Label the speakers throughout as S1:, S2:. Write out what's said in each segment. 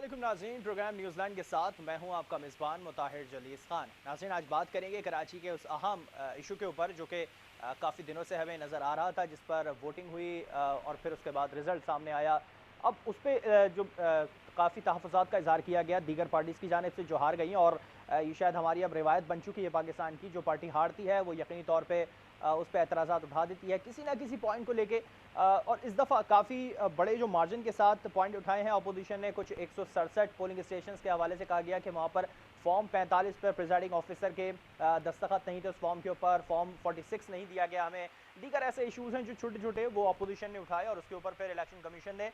S1: अस्सलामुअलैकुम नाज़रीन, programme New Zealand के साथ मैं हूं आपका मेज़बान मुताहिर जलीस खान। नाज़रीन, आज बात करेंगे कराची के उस अहम इशू के ऊपर जो कि काफ़ी दिनों से हमें नज़र आ रहा था, जिस पर वोटिंग हुई और फिर उसके बाद रिज़ल्ट सामने आया। अब उस पर जो काफ़ी तहफ़्फ़ुज़ात का इज़हार किया गया दीगर पार्टीज़ की जानिब से जो हार गई, और ये शायद हमारी अब रिवायत बन चुकी है पाकिस्तान की, जो पार्टी हारती है वो यकीनी तौर पर उस पर एतराज़ात उठा देती है किसी ना किसी पॉइंट को लेके। और इस दफ़ा काफ़ी बड़े जो मार्जिन के साथ पॉइंट उठाए हैं अपोजिशन ने। कुछ 167 पोलिंग स्टेशन के हवाले से कहा गया कि वहाँ पर फॉर्म 45 पर प्रिजाइडिंग ऑफिसर के दस्तखत नहीं थे उस फॉर्म के ऊपर, फॉर्म 46 नहीं दिया गया हमें। दीगर ऐसे इशूज़ हैं जो छोटे छोटे वो अपोजिशन ने उठाए, और उसके ऊपर फिर इलेक्शन कमीशन ने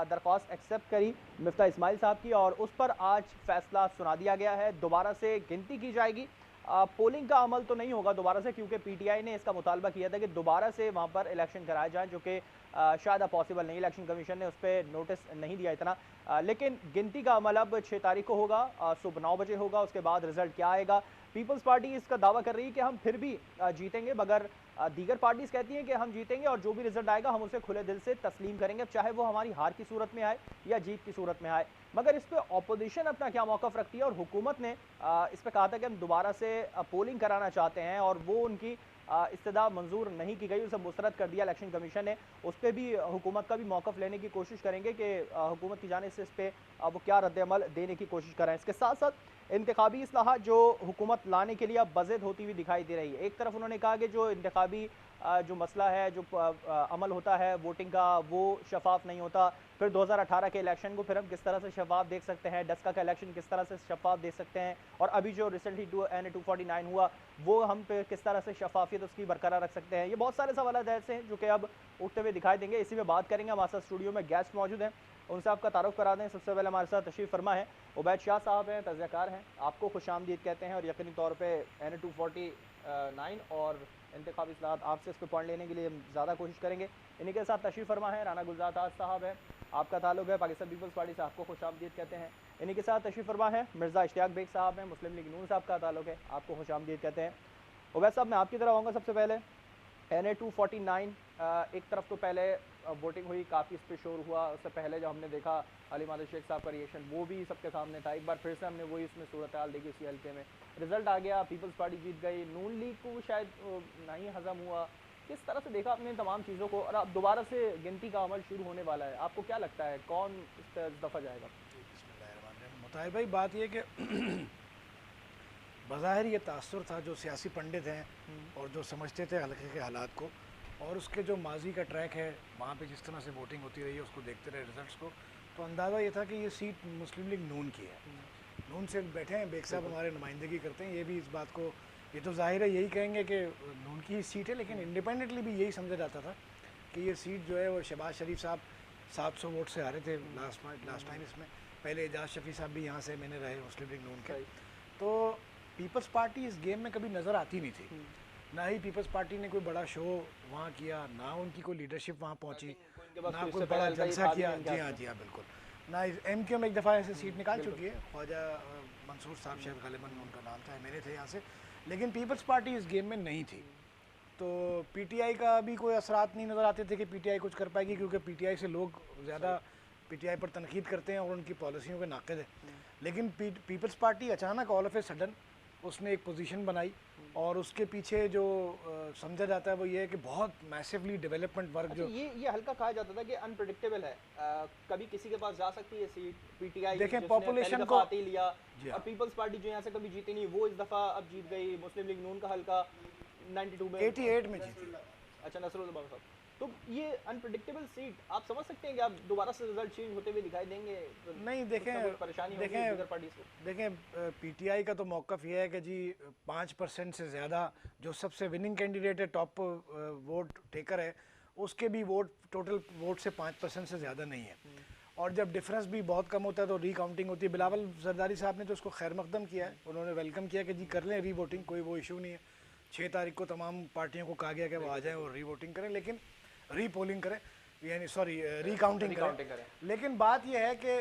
S1: दरख्वास्त एक्सेप्ट करी मिफ्ता इस्माइल साहब की, और उस पर आज फैसला सुना दिया गया है। दोबारा से गिनती की जाएगी। पोलिंग का अमल तो नहीं होगा दोबारा से, क्योंकि पीटीआई ने इसका मुतालबा किया था कि दोबारा से वहाँ पर इलेक्शन कराया जाए, जो कि शायद अब पॉसिबल नहीं। इलेक्शन कमीशन ने उस पर नोटिस नहीं दिया इतना। लेकिन गिनती का अमल अब 6 तारीख को होगा, सुबह 9 बजे होगा। उसके बाद रिजल्ट क्या आएगा। पीपल्स पार्टी इसका दावा कर रही है कि हम फिर भी जीतेंगे, मगर दीगर पार्टीज कहती हैं कि हम जीतेंगे और जो भी रिजल्ट आएगा हम उसे खुले दिल से तस्लीम करेंगे, चाहे वो हमारी हार की सूरत में आए या जीत की सूरत में आए। मगर इस पर अपोजिशन अपना क्या मौकफ रखती है, और हुकूमत ने इस पर कहा था कि हम दोबारा से पोलिंग कराना चाहते हैं, और वो उनकी इस्तदा मंजूर नहीं की गई, उसे मुस्तरद कर दिया इलेक्शन कमीशन ने। उस पर भी हुकूमत का भी मौकफ लेने की कोशिश करेंगे कि हुकूमत की जानिब से इस पर वो क्या रद्द-ए-अमल देने की कोशिश कर रहे हैं। इसके साथ साथ इंतखाबी इस्लाहात जो हुकूमत लाने के लिए अब बज़द होती हुई दिखाई दे रही है। एक तरफ उन्होंने कहा कि जो इंतखाबी जो मसला है, जो अमल होता है वोटिंग का, वो शफाफ नहीं होता। फिर 2018 के इलेक्शन को फिर हम किस तरह से शफाफ देख सकते हैं, डस्का का इलेक्शन किस तरह से शफाफ देख सकते हैं, और अभी जो रिसेंटली NA 249 हुआ वो हम पे किस तरह से शफाफियत उसकी बरकरार रख सकते हैं। ये बहुत सारे सवाल ऐसे हैं जो कि अब उठते हुए दिखाई देंगे। इसी में बात करेंगे। हमारे साथ स्टूडियो में गेस्ट मौजूद हैं, उनसे आपका तारुफ करा दें। सबसे पहले हमारे साथ तशरीफ़ फरमा है उबैद शाह साहब हैं, तज़कियाकार हैं, आपको खुशामदीद कहते हैं, और यकीनी तौर पर NA 249 और इंतखाबी इस्लाहात आपसे इस पर पॉइंट लेने के लिए हम ज़्यादा कोशिश करेंगे। इन्हीं के साथ तशरीफ़ फरमा है राना गुलजार ताज साहब हैं, आपका ताल्लुक है पाकिस्तान पीपल्स पार्टी से, आपको खुशामदीद कहते हैं। इन्हीं के साथ तशरीफ़ फरमा है मिर्ज़ा इश्तियाक बेग साहब हैं, मुस्लिम लीग नून साहब का ताल्लुक है, आपको खुशामदीद कहते हैं। उबैद साहब, मैं आपकी तरफ आऊँगा सबसे पहले। NA 249 एक तरफ तो पहले वोटिंग हुई, काफ़ी इस पर शोर हुआ। उससे पहले जब हमने देखा अली मादर शेख साहब का रिएक्शन, वो भी सबके सामने था। एक बार फिर से हमने वही उसमें सूरत हाल देखी उसी हल्के में। रिजल्ट आ गया, पीपल्स पार्टी जीत गई, नून लीग को शायद नहीं हजम हुआ। किस तरह से देखा आपने इन तमाम चीज़ों को, और अब दोबारा से गिनती का अमल शुरू होने वाला है, आपको क्या लगता है कौन इस दफ़ा जाएगा?
S2: मुताहिर भाई, बात यह कि बज़ाहिर ये तासुर था जो सियासी पंडित हैं और जो समझते थे हल्के के हालात को, और उसके जो माजी का ट्रैक है वहाँ पे जिस तरह से वोटिंग होती रही है उसको देखते रहे रिजल्ट्स को, तो अंदाज़ा ये था कि ये सीट मुस्लिम लीग नून की है। नून से बैठे हैं, बेग साहब हमारे नुमाइंदगी करते हैं, ये भी इस बात को, ये तो जाहिर है यही कहेंगे कि नून की ही सीट है, लेकिन इंडिपेंडेंटली भी यही समझा जाता था कि ये सीट जो है वो शहबाज शरीफ साहब 700 वोट से हारे थे लास्ट टाइम इसमें। पहले एजाज शफी साहब भी यहाँ से मैंने रहे मुस्लिम लीग नून के। तो पीपल्स पार्टी इस गेम में कभी नज़र आती नहीं थी, ना ही पीपल्स पार्टी ने कोई बड़ा शो वहाँ किया, ना उनकी कोई लीडरशिप वहाँ पहुँची, ना कोई बड़ा जलसा किया। जी हाँ बिल्कुल। ना MQ में एक दफ़ा ऐसे सीट निकाल चुकी है, ख्वाजा मंसूर साहब शायद गालिबन उनका नाम था, मेरे थे यहाँ से, लेकिन पीपल्स पार्टी इस गेम में नहीं थी। तो पीटीआई का भी कोई असरात नहीं नज़र आते थे कि पीटीआई कुछ कर पाएगी, क्योंकि पीटीआई से लोग ज़्यादा पीटीआई पर तनकीद करते हैं और उनकी पॉलिसियों के नाक़िद है। लेकिन पीपल्स पार्टी अचानक ऑल ऑफ ए सडन उसने एक पोजीशन बनाई, और उसके पीछे जो समझा जाता है वो ये है कि बहुत मैसिवली डेवलपमेंट वर्क।
S1: अच्छा,
S2: जो
S1: ये हल्का कहा जाता था कि अनप्रेडिक्टेबल है, कभी किसी के पास जा सकती है सीट। पीटीआई
S2: देखें पॉपुलेशन को
S1: आते ही लिया, और पीपल्स पार्टी जो यहाँ से कभी जीती नहीं, वो इस दफ़ा अब जीत गई। मुस्लिम लीग नून का हल्का 92 में
S2: 88 में जीती।
S1: अच्छा, नसरुल्लाह साहब। तो ये अनप्रेडिक्टेबल सीट, आप समझ सकते हैं कि आप दोबारा से रिजल्ट चेंज होते हुए दिखाई देंगे? तो
S2: नहीं, देखें
S1: परेशानी होगी
S2: देखें
S1: दीगर पार्टीज को।
S2: देखें पीटीआई का तो मौक़िफ़ ये है कि जी 5% से ज़्यादा जो सबसे विनिंग कैंडिडेट है, टॉप वोट टेकर है, उसके भी वोट टोटल वोट से 5% से ज़्यादा नहीं है। और जब डिफरेंस भी बहुत कम होता है तो रीकाउंटिंग होती है। बिलावल जरदारी साहब ने तो उसको खैर मकदम किया है, उन्होंने वेलकम किया कि जी कर लें रीवोटिंग, कोई वो इशू नहीं है। 6 तारीख को तमाम पार्टियों को कहा गया कि वो आ जाएँ और रीवोटिंग करें, लेकिन रीपोलिंग करें, यानी सॉरी रिकाउंटिंग करें। लेकिन बात यह है कि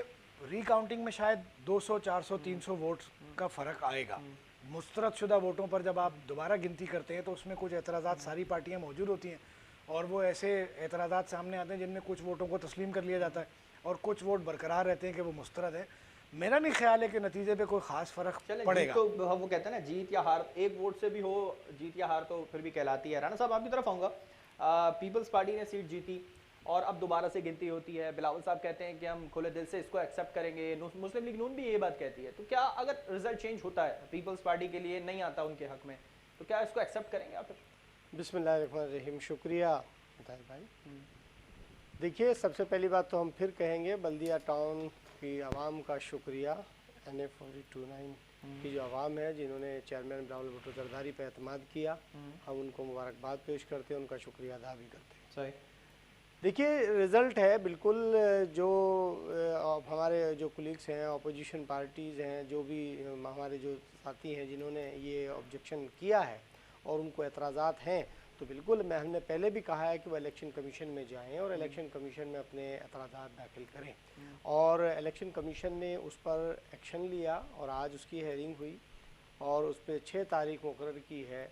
S2: रिकाउंटिंग में शायद 200, 400, 300 वोट्स का फ़र्क आएगा। मुस्तरद शुदा वोटों पर जब आप दोबारा गिनती करते हैं तो उसमें कुछ एतराज़ात सारी पार्टियां मौजूद होती हैं, और वो ऐसे एतराज़ात सामने आते हैं जिनमें कुछ वोटों को तस्लीम कर लिया जाता है और कुछ वोट बरकरार रहते हैं कि वो मुस्तरद है। मेरा नहीं ख्याल है कि नतीजे पे कोई खास फर्क पड़ेगा।
S1: तो वो कहते हैं ना, जीत या हार एक वोट से भी हो, जीत या हार तो फिर भी कहलाती है। राना साहब आपकी तरफ आऊँगा। पीपल्स पार्टी ने सीट जीती और अब दोबारा से गिनती होती है। बिलावल साहब कहते हैं कि हम खुले दिल से इसको एक्सेप्ट करेंगे, मुस्लिम लीग नून भी ये बात कहती है। तो क्या अगर रिजल्ट चेंज होता है, पीपल्स पार्टी के लिए नहीं आता उनके हक में, तो क्या इसको एक्सेप्ट करेंगे आप?
S3: बिस्मिल्लाहिर्रहमानिर्रहीम, शुक्रिया भाई। देखिए, सबसे पहली बात तो हम फिर कहेंगे बल्दिया टाउन की आवाम का शुक्रिया। NA-4029 की जो आवाम है जिन्होंने चेयरमैन बिलावल भुट्टो जरदारी पर एतमाद किया, हम उनको मुबारकबाद पेश करते हैं, उनका शुक्रिया अदा भी करते हैं।
S1: सही।
S3: देखिए, रिज़ल्ट है बिल्कुल जो हमारे जो कुलीग्स हैं, अपोजिशन पार्टीज़ हैं, जो भी हमारे जो साथी हैं जिन्होंने ये ऑब्जेक्शन किया है और उनको एतराज़ात हैं, तो बिल्कुल हमने पहले भी कहा है कि वो इलेक्शन कमीशन में जाएं और इलेक्शन कमीशन में अपने एतराज़ात दाखिल करें। और इलेक्शन कमीशन ने उस पर एक्शन लिया और आज उसकी हेयरिंग हुई और उस पर 6 तारीख मुकर्रर की है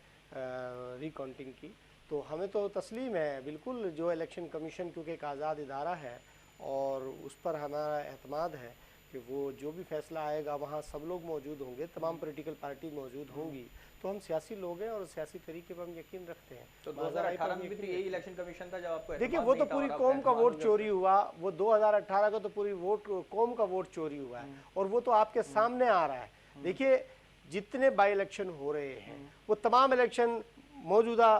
S3: रिकाउंटिंग की। तो हमें तो तस्लीम है बिल्कुल, जो इलेक्शन कमीशन क्योंकि एक आज़ाद इदारा है और उस पर हमारा एतमाद है कि वो जो भी फैसला आएगा वहाँ सब लोग मौजूद होंगे, तमाम पॉलिटिकल पार्टी मौजूद होंगी। तो हम सियासी लोग हैं और सियासी तरीके पर हम यकीन रखते हैं।
S1: तो 2018 में भी तो यही इलेक्शन कमीशन था जब आपको
S3: देखिए, वो तो पूरी कौम का वोट चोरी हुआ, वो 2018 का तो पूरी कौम का वोट चोरी हुआ है और वो तो आपके सामने आ रहा है। देखिए, जितने बाई इलेक्शन हो रहे हैं वो तमाम इलेक्शन मौजूदा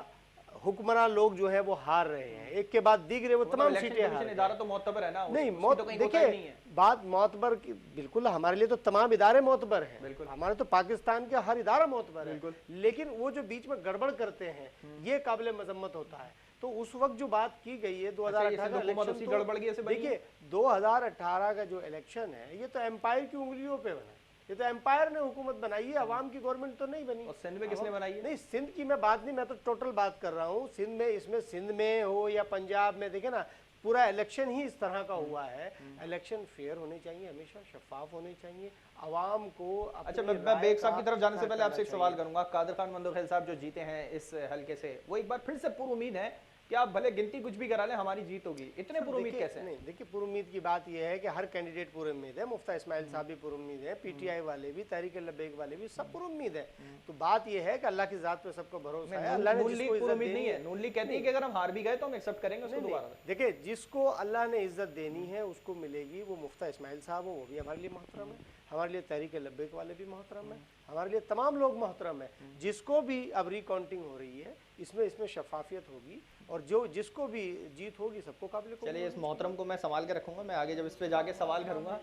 S3: हुक्मरान लोग जो है वो हार रहे हैं, एक के बाद दीगरे वो तमाम सीटें हार रहे हैं।
S1: तो मोतबर है ना?
S3: नहीं, देखिए बात मोतबर की, बिल्कुल हमारे लिए तो तमाम इदारे मोतबर हैं, हमारे तो पाकिस्तान के हर इदारा मोतबर है, लेकिन वो जो बीच में गड़बड़ करते हैं ये काबिल मजम्मत होता है। तो उस वक्त जो बात की गई है 2018 का इलेक्शन,
S1: गड़बड़ की ऐसे
S3: देखिए 2018 का जो इलेक्शन है ये तो एम्पायर की उंगलियों पे बना, ये तो एम्पायर ने हुकूमत बनाई है, अवाम की गवर्नमेंट तो नहीं बनी।
S1: और सिंध में किसने बनाई है?
S3: नहीं, सिंध की मैं बात नहीं, मैं तो टोटल बात कर रहा हूँ। सिंध में, इसमें सिंध में हो या पंजाब में, देखे ना पूरा इलेक्शन ही इस तरह का हुआ है। इलेक्शन फेयर होने चाहिए, हमेशा शफाफ होने चाहिए, अवाम को।
S1: अच्छा, मैं बेग साहब की तरफ जाने से पहले आपसे एक सवाल करूंगा। कादर खान मंदोखेल साहब जो जीते हैं इस हल्के से, वो एक बार फिर से पूरी उम्मीद है कि आप भले गिनती कुछ भी करा लें हमारी जीत होगी, इतने पूरी उम्मीद कैसे?
S3: नहीं, देखिए पूरी उम्मीद की बात यह है कि हर कैंडिडेट पूरी उम्मीद है, मुफ्ता इस्माइल साहब भी पूरी उम्मीद है, PTI वाले भी, तहरीक लबैक वाले भी, सब पूरी उम्मीद है। तो बात यह है कि अल्लाह की जात पे सबको भरोसा है। अल्लाह ने जिसको इज्जत देनी है,
S1: नून लीग कहती है कि अगर हम हार भी गए तो हम एक्सेप्ट करेंगे उसको दोबारा।
S3: देखिए, जिसको अल्लाह ने इज्जत देनी है उसको मिलेगी। वो मुफ्ता इस्माइल साहब हो, वो भी हमारे लिए मोहतरम है, हमारे लिए तहरीक लबैक वाले भी मोहतरम है, हमारे लिए तमाम लोग मोहतरम है। जिसको भी अब रिकाउंटिंग हो रही है इसमें शफाफियत होगी और जो जिसको भी जीत होगी सबको काबिल।
S1: चलिए, इस मोहतरम को मैं संभाल के रखूंगा, मैं आगे जब इस पे जाके सवाल करूंगा।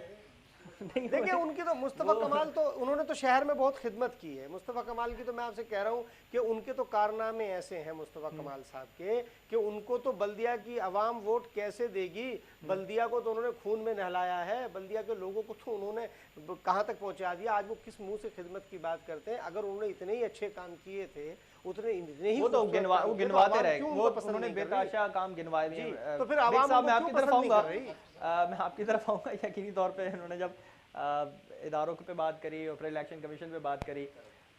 S3: देखिए, उनकी तो मुस्तफ़ा कमाल तो उन्होंने तो शहर में बहुत खिदमत की है। मुस्तफ़ा कमाल की तो मैं आपसे कह रहा हूँ कि उनके तो कारनामे ऐसे हैं मुस्तफ़ा कमाल साहब के कि उनको तो बल्दिया की आवाम वोट कैसे देगी। बल्दिया को तो उन्होंने खून में नहलाया है, बल्दिया के लोगों को तो उन्होंने कहाँ तक पहुँचा दिया। आज वो किस मुँह से खिदमत की बात करते हैं? अगर उन्होंने इतने ही अच्छे काम किए थे, उतने ही,
S1: वो तो गिनवाते रहे, वो उन्होंने बेताशा काम गिनवाए भी।
S3: तो फिर आवाम,
S1: मैं आपकी तरफ आऊँगा, मैं आपकी तरफ आऊँगा। यकीनी तौर पे उन्होंने जब इदारों पे बात करी और फिर इलेक्शन कमीशन पे बात करी,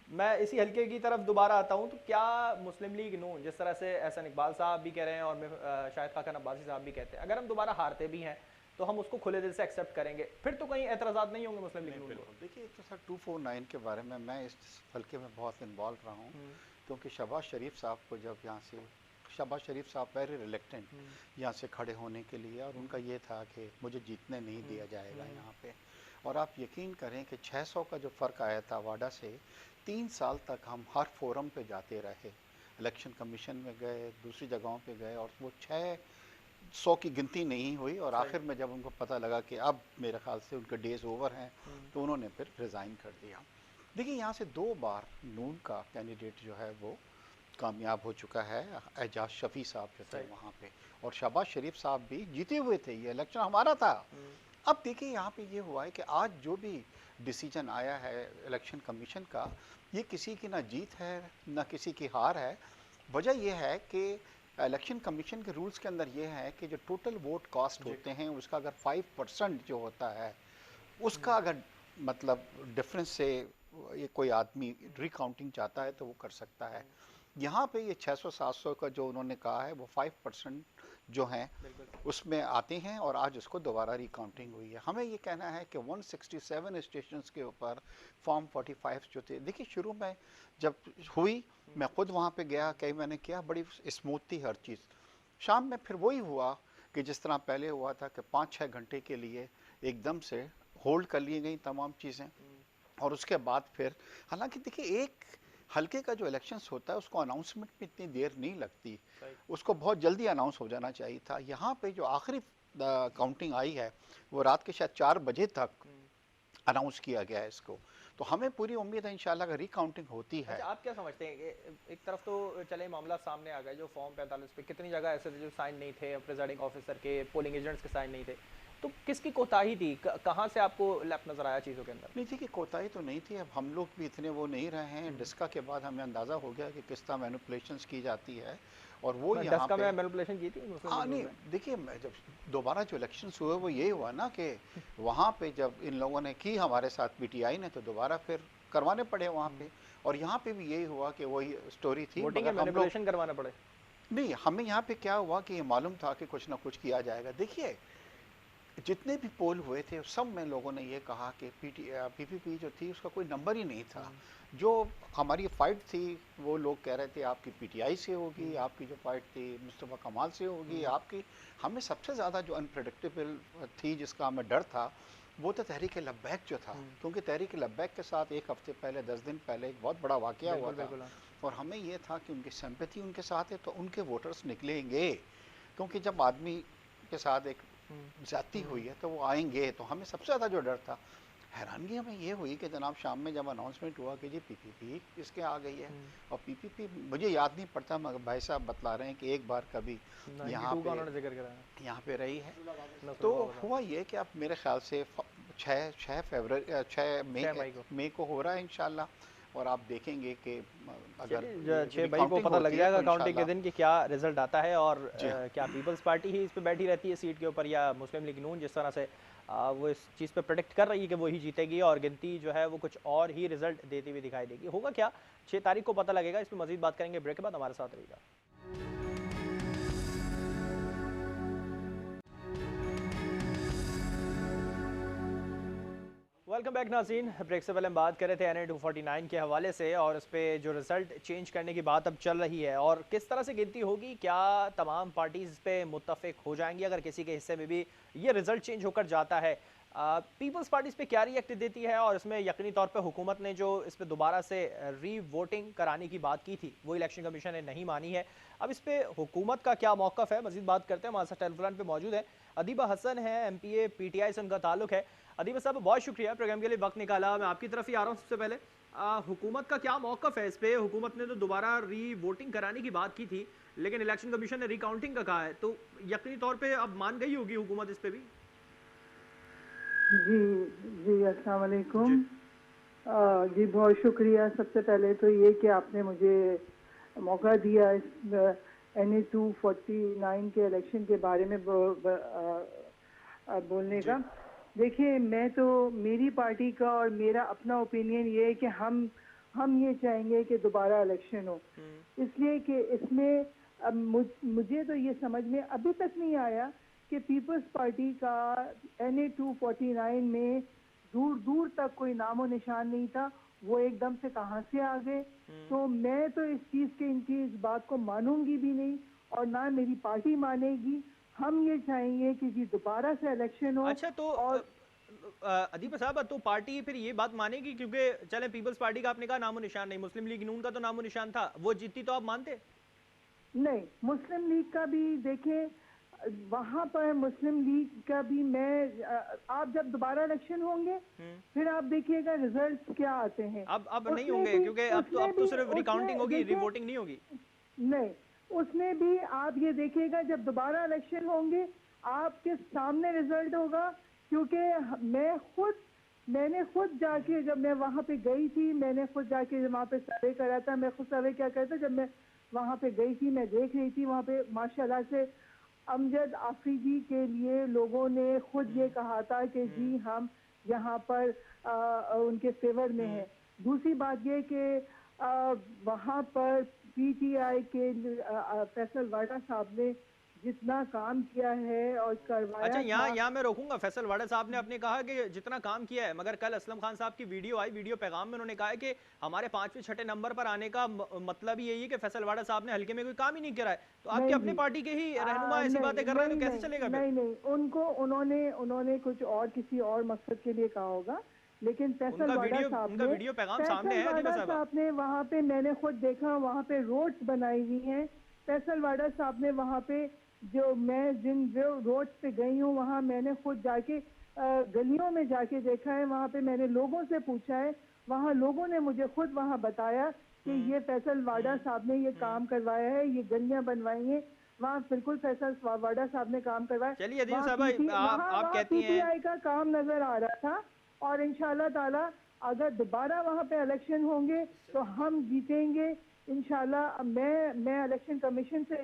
S1: मैं इसी हल्के की तरफ दोबारा आता हूँ। तो क्या मुस्लिम लीग नून, जिस तरह से एहसन इकबाल साहब भी कह रहे हैं और शाहिद खान अब्बासी साहब भी कहते हैं, अगर हम दोबारा हारते भी हैं तो हम उसको खुले दिल से एक्सेप्ट करेंगे, फिर तो कहीं एतराज़ात नहीं होंगे मुस्लिम लीग नून को?
S4: देखिए, तो सर 249 के बारे में मैं इस हल्के में बहुत इन्वॉल्व रहा हूँ, क्योंकि शहबाज शरीफ साहब को जब यहाँ से, शहबाज शरीफ साहब वेरी रिलेक्टेंट यहाँ से खड़े होने के लिए, और उनका ये था कि मुझे जीतने नहीं दिया जाएगा यहाँ पे। और आप यकीन करें कि 600 का जो फ़र्क आया था वाडा से, 3 साल तक हम हर फोरम पे जाते रहे, इलेक्शन कमीशन में गए, दूसरी जगहों पे गए, और वो 600 की गिनती नहीं हुई। और आखिर में जब उनको पता लगा कि अब मेरे ख्याल से उनके डेज ओवर हैं, तो उन्होंने फिर रिज़ाइन कर दिया। देखिए, यहाँ से 2 बार नून का कैंडिडेट जो है वो कामयाब हो चुका है, एजाज शफ़ी साहब जो थे वहाँ पे, और शहबाज शरीफ साहब भी जीते हुए थे, ये इलेक्शन हमारा था। अब देखिए, यहाँ पे ये हुआ है कि आज जो भी डिसीजन आया है इलेक्शन कमीशन का, ये किसी की ना जीत है ना किसी की हार है। वजह यह है कि इलेक्शन कमीशन के रूल्स के अंदर ये है कि जो टोटल वोट कास्ट होते हैं उसका अगर 5% जो होता है उसका अगर मतलब डिफरेंस से ये कोई आदमी रिकाउंटिंग चाहता है तो वो कर सकता है। यहाँ पे ये 600-700 का जो उन्होंने कहा है वो 5% जो हैं उसमें आते हैं, और आज उसको दोबारा रिकाउंटिंग हुई है। हमें ये कहना है कि 167 स्टेशंस के ऊपर फॉर्म 45 जो थे, देखिए शुरू में जब हुई मैं खुद वहाँ पे गया, कई मैंने किया, बड़ी स्मूथ थी हर चीज़। शाम में फिर वही हुआ कि जिस तरह पहले हुआ था कि 5-6 घंटे के लिए एकदम से होल्ड कर ली गई तमाम चीज़ें, और उसके बाद फिर, हालांकि देखिए एक हल्के का जो इलेक्शंस होता है उसको अनाउंसमेंट में इतनी देर नहीं लगती, उसको बहुत जल्दी अनाउंस हो जाना चाहिए था। यहाँ पे जो आखिरी काउंटिंग आई है वो रात के शायद 4 बजे तक अनाउंस किया गया है इसको, तो हमें पूरी उम्मीद है इंशाल्लाह अगर रिकाउंटिंग होती है।
S1: अच्छा, आप क्या समझते हैं कि एक तरफ तो चले मामला सामने आ गया, जो फॉर्म 45 पे कितनी जगह ऐसे थे जो साइन नहीं थे, प्रिजाइडिंग ऑफिसर के, पोलिंग एजेंट्स के साइन नहीं थे, तो किसकी कोताही थी? कहाँ से आपको लैप नजर आया चीज़ों के अंदर?
S4: नहीं थी कि कोताही तो नहीं थी, अब हम लोग भी इतने वो नहीं रहे हैं। डिस्का के बाद हमें अंदाज़ा हो गया कि किस तरह मैनिपुलेशंस की जाती है, और वो यहाँ
S1: डिस्का
S4: पे
S1: में मैनिपुलेशन की थी मुस्लिम
S4: हाँ
S1: लीग
S4: नहीं,
S1: में?
S4: देखिए जब दोबारा जो इलेक्शंस हुए वो यही हुआ ना कि वहाँ पे जब इन लोगों ने की हमारे साथ पीटीआई ने, तो दोबारा फिर करवाने पड़े वहाँ पे, और यहाँ पे भी यही हुआ कि वही स्टोरी थी।
S1: वोटिंग में
S4: मगर हम लोग
S1: मैनिपुलेशन करवाना पड़े?
S4: नहीं, हमें यहाँ पे क्या हुआ कि ये मालूम था कि कुछ ना कुछ किया जाएगा। देखिए जितने भी पोल हुए थे सब में लोगों ने ये कहा कि पीपीपी जो थी उसका कोई नंबर ही नहीं था। जो हमारी फाइट थी वो लोग कह रहे थे आपकी पीटीआई से होगी, आपकी जो फाइट थी मुस्तफ़ा कमाल से होगी, आपकी। हमें सबसे ज़्यादा जो अनप्रेडिक्टेबल थी, जिसका हमें डर था, वो तो तहरीक लब्बैक जो था, क्योंकि तहरीक लब्बैक के साथ एक हफ्ते पहले 10 दिन पहले एक बहुत बड़ा वाक़या हुआ था, और हमें ये था कि उनकी सिंपैथी उनके साथ है तो उनके वोटर्स निकलेंगे, क्योंकि जब आदमी के साथ एक ज्यादती हुई है तो वो आएंगे। तो हमें सबसे ज़्यादा जो डर था, हैरानगी हमें ये हुई कि जनाब शाम में जब अनाउंसमेंट हुआ कि जी पीपीपी इसके आ गई है, और पीपीपी मुझे याद नहीं पड़ता मगर भाई साहब बतला रहे हैं कि एक बार कभी यहाँ पे रही है। तो हुआ ये कि अब मेरे ख्याल से 6 मई को हो रहा है इंशाल्लाह, और आप देखेंगे कि अगर
S1: 6 मई को पता लग जाएगा काउंटिंग के दिन कि क्या रिजल्ट आता है, और क्या पीपल्स पार्टी ही इस पे बैठी रहती है सीट के ऊपर, या मुस्लिम लीग नून जिस तरह से वो इस चीज़ पे प्रेडिक्ट कर रही है कि वो ही जीतेगी, और गिनती जो है वो कुछ और ही रिजल्ट देती हुई दिखाई देगी। होगा क्या, 6 तारीख को पता लगेगा। इस पर मजीद बात करेंगे ब्रेक के बाद, हमारे साथ रहिएगा। वेलकम बैक नाज़रीन। ब्रेक से पहले हम बात कर रहे थे NA 249 के हवाले से, और उस पर जो रिज़ल्ट चेंज करने की बात अब चल रही है, और किस तरह से गिनती होगी, क्या तमाम पार्टीज़ पे मुत्तफिक हो जाएंगी अगर किसी के हिस्से में भी ये रिज़ल्ट चेंज होकर जाता है। पीपल्स पार्टीज़ पे क्या रिएक्ट देती है, और इसमें यकीनी तौर पे हुकूमत ने जो इस पर दोबारा से री वोटिंग कराने की बात की थी वो इलेक्शन कमीशन ने नहीं मानी है। अब इस पर हुकूमत का क्या मौक़िफ़ है, मज़ीद बात करते हैं। हमारे साथ टेलीफोन पे मौजूद है अदीबा हसन है, MPA PTI से उनका ताल्लुक है। अदीबा साहब बहुत शुक्रिया प्रोग्राम के लिए वक्त निकाला। मैं आपकी तरफ ही आ रहा हूँ। सबसे पहले हुकूमत का क्या मौक़िफ़ है इस पे? हुकूमत ने तो दोबारा री वोटिंग कराने की बात की थी, लेकिन इलेक्शन कमीशन ने रिकाउंटिंग का कहा है, तो यकीनी तौर पे अब मान गई होगी हुकूमत इस पे भी?
S5: जी जी, अस्सलाम वालेकुम। जी बहुत शुक्रिया। सबसे पहले तो ये कि आपने मुझे मौका दिया इस NA 249 के इलेक्शन के बारे में बोलने का। देखिए, मैं तो मेरी पार्टी का और मेरा अपना ओपिनियन ये है कि हम ये चाहेंगे कि दोबारा इलेक्शन हो, इसलिए कि इसमें अब मुझे तो ये समझ में अभी तक नहीं आया कि पीपल्स पार्टी का NA 249 में दूर दूर तक कोई नामो निशान नहीं था, वो एकदम से कहाँ से आ गए। तो मैं तो इस चीज़ के इनकी इस बात को मानूंगी भी नहीं, और ना मेरी पार्टी मानेगी। हम ये चाहेंगे कि जी दोबारा से इलेक्शन हो।
S1: अच्छा, तो और अदीबा साहब, तो पार्टी फिर ये बात मानेगी, क्योंकि चले पीपल्स पार्टी का आपने कहा नामो निशान नहीं, मुस्लिम लीग नून का तो नामो निशान था, वो जीती तो आप मानते?
S5: नहीं, मुस्लिम लीग का भी देखें, वहाँ पर मुस्लिम लीग का भी आप जब दोबारा इलेक्शन होंगे फिर आप देखिएगा रिजल्ट्स क्या आते हैं।
S1: अब नहीं होंगे, क्योंकि अब तो सिर्फ रिकाउंटिंग होगी, रिवोटिंग नहीं होगी।
S5: नहीं, उसमें भी आप ये देखिएगा जब दोबारा इलेक्शन होंगे आपके सामने रिजल्ट होगा, क्योंकि मैंने खुद जाके, जब मैं वहाँ पे गई थी, मैंने खुद जाके वहाँ पे सर्वे करा था। मैं खुद सर्वे क्या करता, जब मैं वहाँ पे गई थी मैं देख रही थी वहाँ पे माशाल्लाह से अमजद आफरीदी के लिए लोगों ने खुद ये कहा था कि जी हम यहाँ पर उनके फेवर में हैं। दूसरी बात ये कि वहाँ पर पीटीआई के फैसल वाडा साहब ने जितना काम किया है और करवाया
S1: अच्छा,
S5: था।
S1: यहाँ मैं रोकूंगा। फैसल वाडा साहब ने अपने कहा कि जितना काम किया है, मगर कल असलम खान साहब की वीडियो आई, वीडियो पैगाम में उन्होंने कहा है कि हमारे 5वें 6ठे नंबर पर आने का मतलब ही यही है कि फैसल वाडा साहब ने हल्के में कोई काम ही नहीं करा है। तो आपकी अपनी पार्टी के ही रहनुमा ऐसी बातें कर रहे हैं तो कैसे चलेगा फिर?
S5: नहीं, उनको उन्होंने कुछ और किसी और मकसद के लिए कहा होगा, लेकिन फैसल वाडा साहब ने वहाँ पे, मैंने खुद देखा, वहाँ पे रोड्स बनाई हुई हैं। फैसल वाडा साहब ने वहाँ पे जिन रोड्स पे गई हूँ, वहाँ मैंने खुद जाके गलियों में जाके देखा है, वहाँ पे मैंने लोगों से पूछा है, वहाँ लोगों ने मुझे खुद वहाँ बताया कि ये फैसल वाडा साहब ने ये काम करवाया है, ये गलियाँ बनवाई हैं, वहाँ बिल्कुल फैसल वाडा साहब ने काम करवाया।
S1: चलिए अदील साहब, आप कहती हैं
S5: पीटीआई का काम नजर आ रहा था, और इंशाल्लाह ताला अगर दोबारा वहाँ पे इलेक्शन होंगे तो हम जीतेंगे इंशाल्लाह। मैं इलेक्शन कमीशन से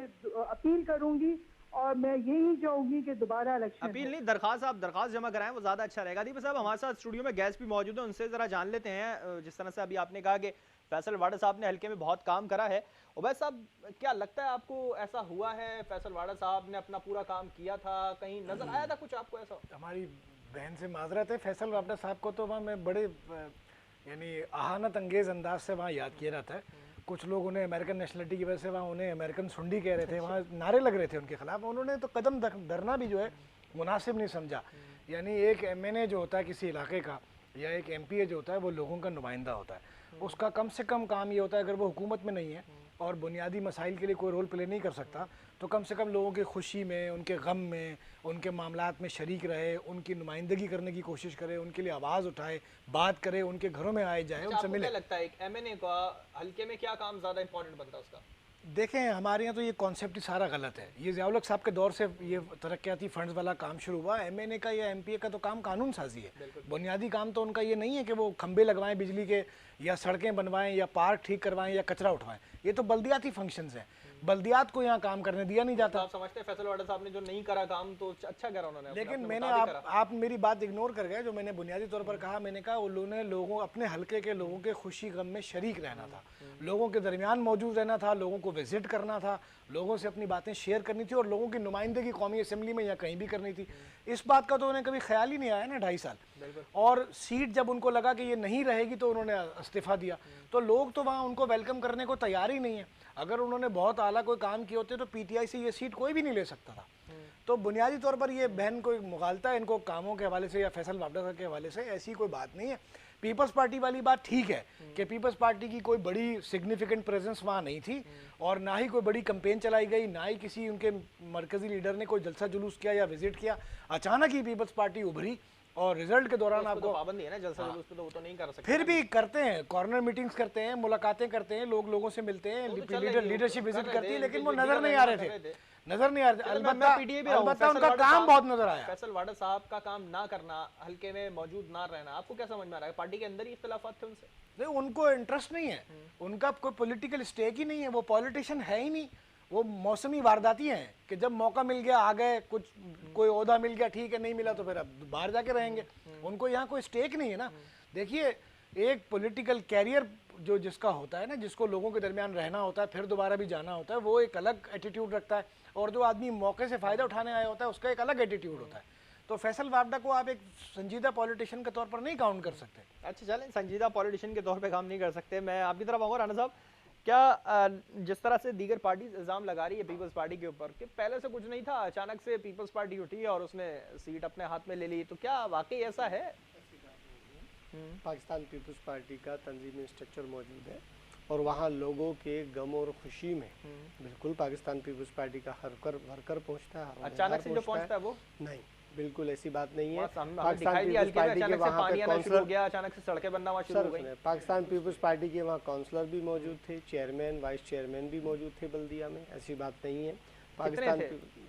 S5: अपील करूंगी और मैं यही चाहूंगी कि दोबारा इलेक्शन।
S1: अपील नहीं, दरखास्त, आप दरखास्त जमा कराएं, वो ज्यादा अच्छा रहेगा। दीपक साहब, हमारे साथ स्टूडियो में गेस्ट भी मौजूद है, उनसे जरा जान लेते हैं। जिस तरह से अभी आपने कहा कि फैसल वाडा साहब ने हल्के में बहुत काम करा है, उबैद साहब क्या लगता है आपको, ऐसा हुआ है? फैसल वाडा साहब ने अपना पूरा काम किया था? कहीं नजर आया था कुछ आपको ऐसा?
S2: हमारी बहन से माजरत है, फैसल वाडा साहब को तो वहाँ मैं बड़े यानी आहानत अंगेज अंदाज से वहाँ याद किया जाता है। कुछ लोग उन्हें अमेरिकन नेशनलिटी की वजह से वहाँ उन्हें अमेरिकन सुंडी कह रहे थे, वहाँ नारे लग रहे थे उनके खिलाफ। उन्होंने तो कदम धरना भी जो है मुनासिब नहीं समझा। यानी एक एमएनए जो होता है किसी इलाके का, या एक एमपीए जो होता है, वो लोगों का नुमाइंदा होता है। उसका कम से कम काम ये होता है, अगर वो हुकूमत में नहीं है और बुनियादी मसाइल के लिए कोई रोल प्ले नहीं कर सकता, तो कम से कम लोगों की खुशी में, उनके गम में, उनके मामलात में शरीक रहे, उनकी नुमाइंदगी करने की कोशिश करे, उनके लिए आवाज़ उठाए, बात करे, उनके घरों में आए जाए, उनसे मिले।
S1: क्या लगता है एक एमएनए का हल्के में क्या काम ज़्यादा इंपॉर्टेंट बनता है उसका?
S2: देखें, हमारे यहाँ तो ये कॉन्सेप्ट ही सारा गलत है। ये ज़ियाउल हक साहब के दौर से ये तरक्याती फंड्स वाला काम शुरू हुआ। एमएनए का या एमपीए का तो काम कानून साजी है। बुनियादी काम तो उनका ये नहीं है कि वो खंबे लगवाएं बिजली के, या सड़कें बनवाएं, या पार्क ठीक करवाएं, या कचरा उठवाएं। ये तो बल्दियाती फंक्शंस हैं। बल्दियात को यहाँ काम करने दिया नहीं जाता।
S1: आप समझते हैं फैसल वाडा साहब ने जो नहीं करा काम तो अच्छा करा उन्होंने?
S2: लेकिन मैंने आप मेरी बात इग्नोर कर गए। जो मैंने बुनियादी तौर पर कहा, मैंने कहा उन्होंने लोगों, अपने हल्के के लोगों के खुशी गम में शरीक रहना था, लोगों के दरमियान मौजूद रहना था, लोगों को विजिट करना था, लोगों से अपनी बातें शेयर करनी थी, और लोगों की नुमाइंदगी कौमी असेंबली में या कहीं भी करनी थी। इस बात का तो उन्हें कभी ख्याल ही नहीं आया ना 2.5 साल। और सीट जब उनको लगा कि ये नहीं रहेगी तो उन्होंने इस्तीफा दिया। तो लोग तो वहाँ उनको वेलकम करने को तैयार ही नहीं है। अगर उन्होंने बहुत आला कोई काम किए होते तो पीटीआई से ये सीट कोई भी नहीं ले सकता था। तो बुनियादी तौर पर ये बहन कोई मुगालता है इनको कामों के हवाले से या फैसल वाडा के हवाले से, ऐसी कोई बात नहीं है। पीपल्स पार्टी वाली बात ठीक है कि पीपल्स पार्टी की कोई बड़ी सिग्निफिकेंट प्रेजेंस वहाँ नहीं थी, और ना ही कोई बड़ी कैंपेन चलाई गई, ना ही किसी उनके मरकजी लीडर ने कोई जलसा जुलूस किया या विजिट किया। अचानक ही पीपल्स पार्टी उभरी, और रिजल्ट के दौरान आपको
S1: पाबंदी है ना जलसा जुलूस पे, तो वो तो नहीं कर सकते।
S2: फिर भी करते हैं, कॉर्नर मीटिंग्स करते हैं, मुलाकातें करते हैं, लोगों से मिलते हैं, लीडरशिप विजिट करती है, लेकिन वो नजर नहीं आ रहे थे, नजर नहीं आ रहे थे। अलबत्ता उनका काम बहुत नजर आया।
S1: फैसल वाडा साहब का काम ना करना, हल्के में मौजूद ना रहना, आपको क्या समझ में आ रहा है? पार्टी के अंदर ही इख्तिलाफात थे उनसे?
S2: नहीं, उनको इंटरेस्ट नहीं है, उनका कोई पॉलिटिकल स्टेक ही नहीं है, वो पॉलिटिशियन है ही नहीं। वो मौसमी वारदाती हैं कि जब मौका मिल गया आ गए, कुछ कोई ओहदा मिल गया ठीक है, नहीं मिला तो फिर अब बाहर जाके रहेंगे। उनको यहाँ कोई स्टेक नहीं है ना। देखिए, एक पॉलिटिकल कैरियर जो जिसका होता है ना, जिसको लोगों के दरमियान रहना होता है, फिर दोबारा भी जाना होता है, वो एक अलग एटीट्यूड रखता है, और जो आदमी मौके से फ़ायदा उठाने आया होता है उसका एक अलग एटीट्यूड होता है। तो फैसल वाडा को आप एक संजीदा पॉलिटिशियन के तौर पर नहीं काउंट कर सकते।
S1: अच्छा चलें, संजीदा पॉलिटिशियन के तौर पर काम नहीं कर सकते। मैं आपकी तरफ आऊँगा राना साहब, क्या जिस तरह से दीगर पार्टी इल्ज़ाम लगा रही है पीपल्स पार्टी के ऊपर कि पहले से कुछ नहीं था, अचानक से पीपल्स पार्टी उठी और उसने सीट अपने हाथ में ले ली, तो क्या वाकई ऐसा है?
S3: पाकिस्तान पीपल्स पार्टी का तंजीमी स्ट्रक्चर मौजूद है, और वहाँ लोगों के गम और खुशी में बिल्कुल पाकिस्तान पीपल्स पार्टी का वर्कर पहुँचता है।
S1: अचानक से जो पहुँचता है वो
S3: नहीं, बिल्कुल ऐसी बात नहीं है।
S1: पाकिस्तान पीपल्स पार्टी के वहाँ पे काउंसलर हो गया, अचानक से सड़कें बनना वहाँ शुरू हो गई।
S3: पाकिस्तान पीपल्स पार्टी के वहाँ काउंसलर भी मौजूद थे, चेयरमैन वाइस चेयरमैन भी मौजूद थे बल्दिया में, ऐसी बात नहीं है।
S1: पाकिस्तान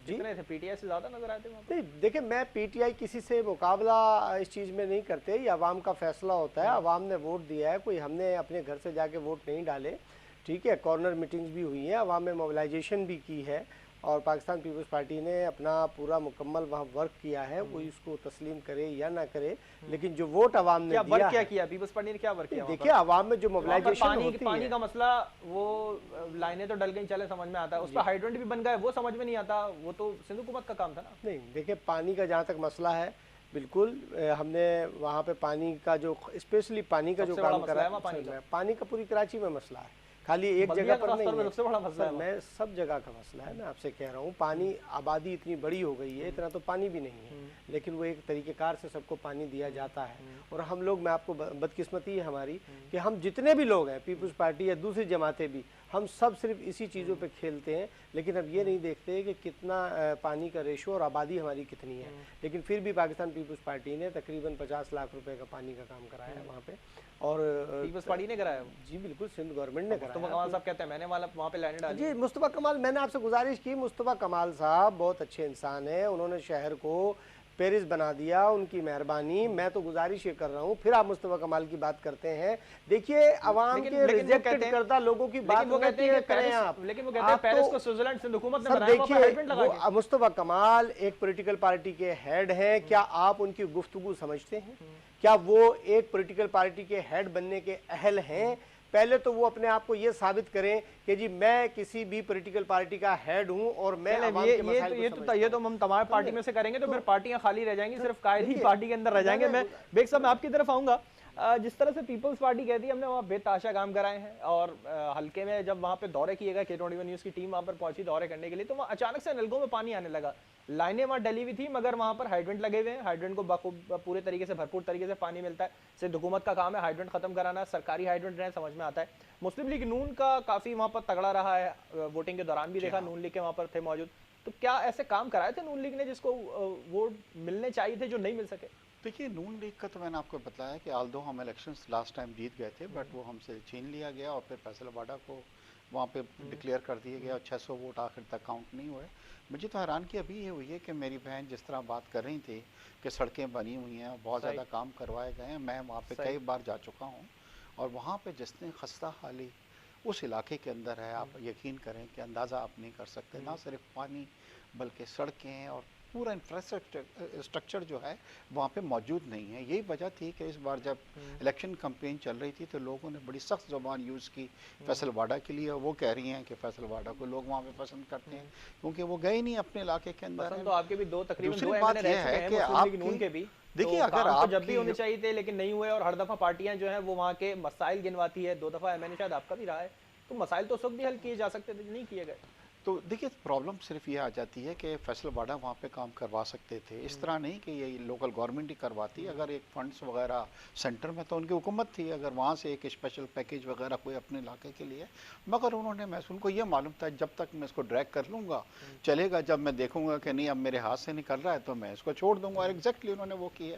S1: कितने थे? पीटीआई से ज्यादा नजर आते हैं?
S3: नहीं, देखिए, मैं पीटीआई किसी से मुकाबला इस चीज़ में नहीं करते, ये अवाम का फैसला होता है। अवाम ने वोट दिया है, कोई हमने अपने घर से जाके वोट नहीं डाले, ठीक है। कॉर्नर मीटिंग्स भी हुई हैं, अवाम में मोबिलाइजेशन भी की है, और पाकिस्तान पीपल्स पार्टी ने अपना पूरा मुकम्मल वहाँ वर्क किया है, वो इसको तस्लीम करे या ना करे, लेकिन जो वोट आवाम ने दिया
S1: क्या किया पीपल्स पार्टी ने, क्या वर्क किया?
S3: देखिए आवाम में जो मोबिलाइजेशन होती है,
S1: पानी का मसला, वो लाइनें तो डल गई, चले समझ में आता है, उस पर हाइड्रेंट भी बन गए, वो समझ में नहीं आता, वो तो सिंध हुकूमत का काम था ना।
S3: नहीं देखिए, पानी का जहाँ तक मसला है, बिल्कुल हमने वहाँ पे पानी का जो स्पेशली पानी का जो काम करा है, पानी का पूरी कराची में मसला है, खाली एक जगह पर नहीं है, सबसे बड़ा मसला है। मैं सब जगह का मसला है, मैं आपसे कह रहा हूँ। पानी, आबादी इतनी बड़ी हो गई है, इतना तो पानी भी नहीं है, लेकिन वो एक तरीक़ेकार से सबको पानी दिया जाता है। और हम लोग, मैं आपको बदकिस्मती है हमारी कि हम जितने भी लोग हैं, पीपल्स पार्टी या दूसरी जमातें भी, हम सब सिर्फ इसी चीज़ों पे खेलते हैं, लेकिन अब ये नहीं देखते कि कितना पानी का रेशो और आबादी हमारी कितनी है। लेकिन फिर भी पाकिस्तान पीपल्स पार्टी ने तकरीबन 50 लाख रुपए का पानी का काम कराया है वहाँ पे। और
S1: पीपल्स पार्टी ने कराया?
S3: जी बिल्कुल, सिंध गवर्नमेंट ने कराया।
S1: मुस्तफा कमाल साहब कहते हैं मैंने वहाँ पे लाइनें डाली।
S3: जी मुस्तफा कमाल, मैंने आपसे गुजारिश की, मुस्तफा कमाल साहब बहुत अच्छे इंसान हैं, उन्होंने शहर को पेरिस बना दिया, उनकी मेहरबानी। मैं तो गुजारिश ये कर रहा हूँ, फिर आप मुस्तफा कमाल की बात करते हैं। देखिए आवाम के रिजेक्टेड करदा लोगों की बात वो कहते हैं करें आप,
S1: लेकिन वो कहते हैं पेरिस को स्विट्जरलैंड सिंध हुकूमत ने बनाया, वहाँ पे हाइड्रेंट लगा के।
S3: मुस्तफा कमाल एक पॉलिटिकल पार्टी के हेड हैं, क्या आप उनकी गुफ्तगू समझते हैं? क्या वो एक पॉलिटिकल पार्टी के हेड बनने के अहल हैं? पहले तो वो अपने आप को ये साबित करें कि जी मैं किसी भी पॉलिटिकल पार्टी का हेड हूं और मैं
S1: ये तो हम तमाम पार्टी में से करेंगे तो फिर पार्टियां खाली रह जाएंगी, सिर्फ कायद ही पार्टी के अंदर रह जाएंगे। मैं बेग साहब, मैं आपकी तरफ आऊंगा। जिस तरह से पीपल्स पार्टी कहती है हमने वहाँ बेताशा काम कराए हैं, और हल्के में जब वहाँ पे दौरे किए गए, K21 न्यूज़ की टीम वहाँ पर पहुंची दौरे करने के लिए, तो वहाँ अचानक से नलकों में पानी आने लगा। लाइनें वहाँ डली हुई थी, मगर वहाँ पर हाइड्रेंट लगे हुए हैं, हाइड्रेंट को पूरे तरीके से, भरपूर तरीके से पानी मिलता है। सिर्फ हुकूमत का काम है हाइड्रेंट खत्म कराना, सरकारी हाइड्रेंट रहे, समझ में आता है। मुस्लिम लीग नून का काफ़ी वहाँ पर तगड़ा रहा है, वोटिंग के दौरान भी देखा नून लीग के वहाँ पर थे मौजूद। तो क्या ऐसे काम कराए थे नून लीग ने जिसको वोट मिलने चाहिए थे जो नहीं मिल सके?
S4: देखिए, नून लीग का तो मैंने आपको बताया कि आल्दो हम इलेक्शंस लास्ट टाइम जीत गए थे, बट वो हमसे छीन लिया गया और फिर फैसलाबाड़ा को वहाँ पे डिक्लेयर कर दिया गया और 600 वोट आखिर तक काउंट नहीं हुए। मुझे तो हैरानगी अभी ये हुई है कि मेरी बहन जिस तरह बात कर रही थी कि सड़कें बनी हुई हैं और बहुत ज़्यादा काम करवाए गए हैं, मैं वहाँ पे कई बार जा चुका हूँ और वहाँ पे जिसने खस्ता हाली उस इलाके के अंदर है, आप यकीन करें कि अंदाज़ा आप नहीं कर सकते। ना सिर्फ पानी बल्कि सड़कें और पूरा इंफ्रास्ट्रक्चर जो है वहाँ पे मौजूद नहीं है। यही वजह थी कि इस बार जब इलेक्शन कैंपेन चल रही थी तो लोगों ने बड़ी सख्त ज़बान यूज़ की फैसलवाड़ा के लिए। वो कह रही हैं कि फैसलवाड़ा को लोग वहाँ पे पसंद करते हैं क्योंकि वो गए नहीं अपने इलाके के अंदर।
S1: तो आपके भी दूसरी
S4: बात यह है कि आप देखिए, अगर आप
S1: जब भी होने चाहिए थे लेकिन नहीं हुए, और हर दफ़ा पार्टियां जो है वो वहाँ के मसाइल गिनवाती है। 2 दफ़ा मैंने शायद आपका भी रहा है, तो मसाइल तो सब भी हल किए जा सकते थे, नहीं किए गए।
S4: तो देखिए, प्रॉब्लम सिर्फ ये आ जाती है कि फैसलवाड़ा वहाँ पे काम करवा सकते थे, इस तरह नहीं कि ये लोकल गवर्नमेंट ही करवाती। अगर एक फंड्स वगैरह सेंटर में तो उनकी हुकूमत थी, अगर वहाँ से एक स्पेशल पैकेज वगैरह कोई अपने इलाके के लिए, मगर उनको ये मालूम था जब तक मैं इसको ड्रैग कर लूँगा चलेगा, जब मैं देखूँगा कि नहीं अब मेरे हाथ से निकल रहा है तो मैं इसको छोड़ दूँगा। और एग्जैक्टली उन्होंने वो किया।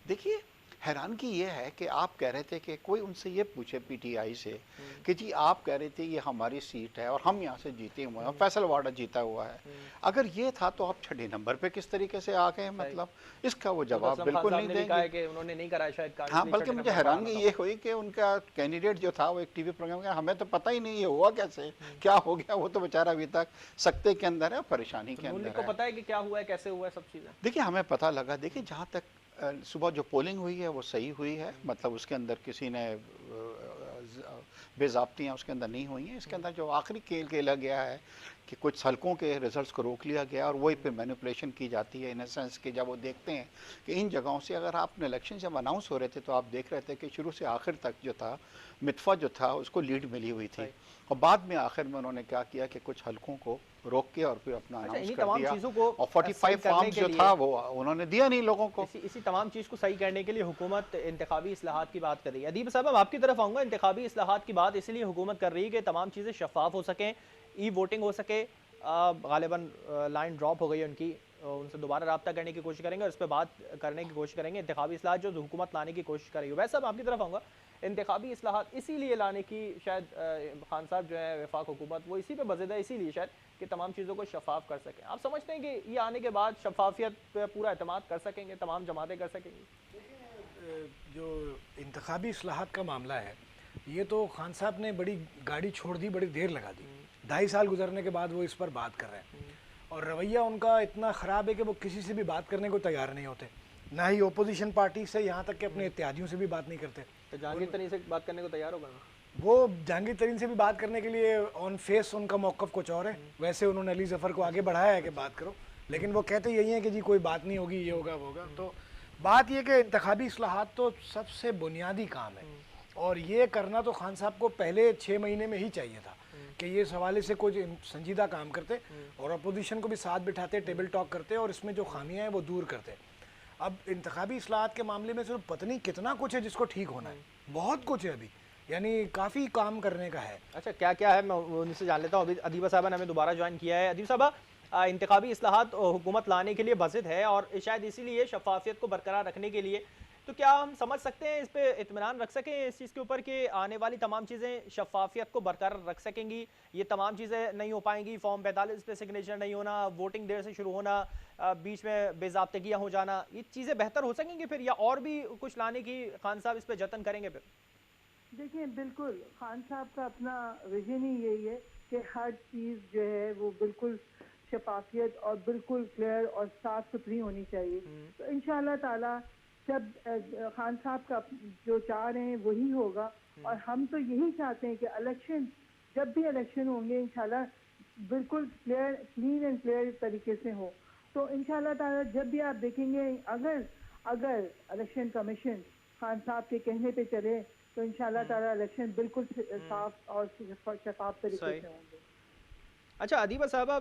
S4: देखिए, हैरानगी ये है कि आप कह रहे थे कि कोई उनसे ये पूछे पीटीआई से कि जी आप कह रहे थे ये हमारी सीट है और हम यहाँ से जीते हुए हैं, फैसलवाड़ा जीता हुआ है। अगर ये था तो आप 6 नंबर पे किस तरीके से आ गए? मतलब इसका वो जवाब बिल्कुल नहीं देंगे
S1: कि उन्होंने नहीं कराया शायद।
S4: हाँ, बल्कि मुझे हैरानगी ये हुई कि उनका कैंडिडेट जो था वो एक टीवी प्रोग्राम में, हमें तो पता ही नहीं ये हुआ कैसे, क्या हो गया। वो तो बेचारा अभी तक सख्ते के अंदर है, परेशानी के अंदर है।
S1: पता है कि क्या हुआ है, कैसे हुआ है, सब चीज़ें
S4: देखिए हमें पता लगा। देखिए, जहाँ तक सुबह जो पोलिंग हुई है वो सही हुई है, मतलब उसके अंदर किसी ने बेज़ाब्तियाँ उसके अंदर नहीं हुई हैं। इसके अंदर जो आखिरी खेल खेला गया है कि कुछ हलकों के रिजल्ट्स को रोक लिया गया और वही पे मैनिपुलेशन की जाती है, इन द सेंस कि जब वो देखते हैं कि इन जगहों से, अगर आपने इलेक्शन जब अनाउंस हो रहे थे तो आप देख रहे थे कि शुरू से आखिर तक जो था मितफा जो था उसको लीड मिली हुई थी, और बाद में आखिर में उन्होंने क्या किया कि कुछ हलकों को रोक के और फिर अपना अनाउंस कर दिया और 45 फॉर्म्स जो था वो उन्होंने दिया नहीं लोगों को।
S1: इसी तमाम चीज़ को सही करने के लिए हुकूमत इंतखाबी इस्लाहात की बात कर रही है। अदीब साहब, मैं आपकी तरफ आऊँगा। इंतखाबी इस्लाहात की बात इसलिए हुकूमत कर रही है कि तमाम चीज़ें शफाफ हो सकें, ई वोटिंग हो सके। गालिबन लाइन ड्रॉप हो गई है उनकी, उनसे दोबारा रब्ता करने की कोशिश करेंगे और इस पर बात करने की कोशिश करेंगे। इंतखाबी इस्लाहात जो हुकूमत लाने की कोशिश करेगी, वैसे अब आपकी तरफ आऊँगा। इंतखाबी इस्लाहात इसीलिए लाने की शायद खान साहब जो है वफाक हुकूमत वो इसी पे बज़द है, इसीलिए शायद कि तमाम चीज़ों को शफाफ कर सकें। आप समझते हैं कि ये आने के बाद शफाफियत पे पूरा एतमाद कर सकेंगे, तमाम जमातें कर सकेंगी?
S2: जो इंतखाबी इस्लाहात का मामला है, ये तो खान साहब ने बड़ी गाड़ी छोड़ दी, बड़ी देर लगा दी। 2.5 साल गुजरने के बाद वो इस पर बात कर रहे हैं। और रवैया उनका इतना ख़राब है कि वो किसी से भी बात करने को तैयार नहीं होते, ना ही ओपोजिशन पार्टी से, यहाँ तक कि अपने इत्यादियों से भी बात नहीं करते।
S1: तो जहांगीर तरीन से बात करने को तैयार होगा ना?
S2: वो जहांगीर तरीन से भी बात करने के लिए ऑन फेस उनका मौक़िफ़ कुछ और है। वैसे उन्होंने अली ज़फ़र को आगे बढ़ाया है कि बात करो, लेकिन वो कहते यही हैं कि जी कोई बात नहीं होगी, ये होगा वो होगा। तो बात ये कि इंतखाबी इस्लाहात तो सबसे बुनियादी काम है, और ये करना तो खान साहब को पहले 6 महीने में ही चाहिए था कि ये इस हवाले से कुछ संजीदा काम करते और अपोजिशन को भी साथ बिठाते, टेबल टॉक करते और इसमें जो खामियां हैं वो दूर करते। अब इंतखाबी इस्लाहात के मामले में सिर्फ पता नहीं कितना कुछ है जिसको ठीक होना है, बहुत कुछ है अभी, यानी काफ़ी काम करने का है।
S1: अच्छा, क्या क्या है मैं उनसे जान लेता हूँ। अभी अदीबा साहबा ने हमें दोबारा ज्वाइन किया है। अदीबा साहबा, इंतखाबी इस्लाहात हुकूमत लाने के लिए बज़िद है और शायद इसीलिए शफाफियत को बरकरार रखने के लिए, तो क्या हम समझ सकते हैं, इस पे इत्मीनान रख सकें इस चीज़ के ऊपर कि आने वाली तमाम चीज़ें शफाफियत को बरकरार रख सकेंगी? ये तमाम चीज़ें नहीं हो पाएंगी, फॉर्म 45 पे सिग्नेचर नहीं होना, वोटिंग देर से शुरू होना, बीच में बेज़ाब्तगियाँ हो जाना, ये चीज़ें बेहतर हो सकेंगी फिर, या और भी कुछ लाने की खान साहब इस पर जतन करेंगे फिर?
S5: देखिए, बिल्कुल खान साहब का अपना विजन ही यही है कि हर चीज़ जो है वो बिल्कुल शफाफियत और बिल्कुल क्लियर और साफ सुथरी होनी चाहिए। तो इंशाअल्लाह ताला जब खान साहब का जो चाह रहे हैं वही होगा, और हम तो यही चाहते हैं कि इलेक्शन, जब भी इलेक्शन होंगे इंशाल्लाह बिल्कुल क्लीन एंड क्लियर तरीके से हो। तो इंशाल्लाह ताला जब भी आप देखेंगे, अगर इलेक्शन कमीशन खान साहब के कहने पे चले तो इंशाल्लाह ताला इलेक्शन बिल्कुल साफ और शफाफ तरीके से होंगे।
S1: अच्छा अदीबा साहबा,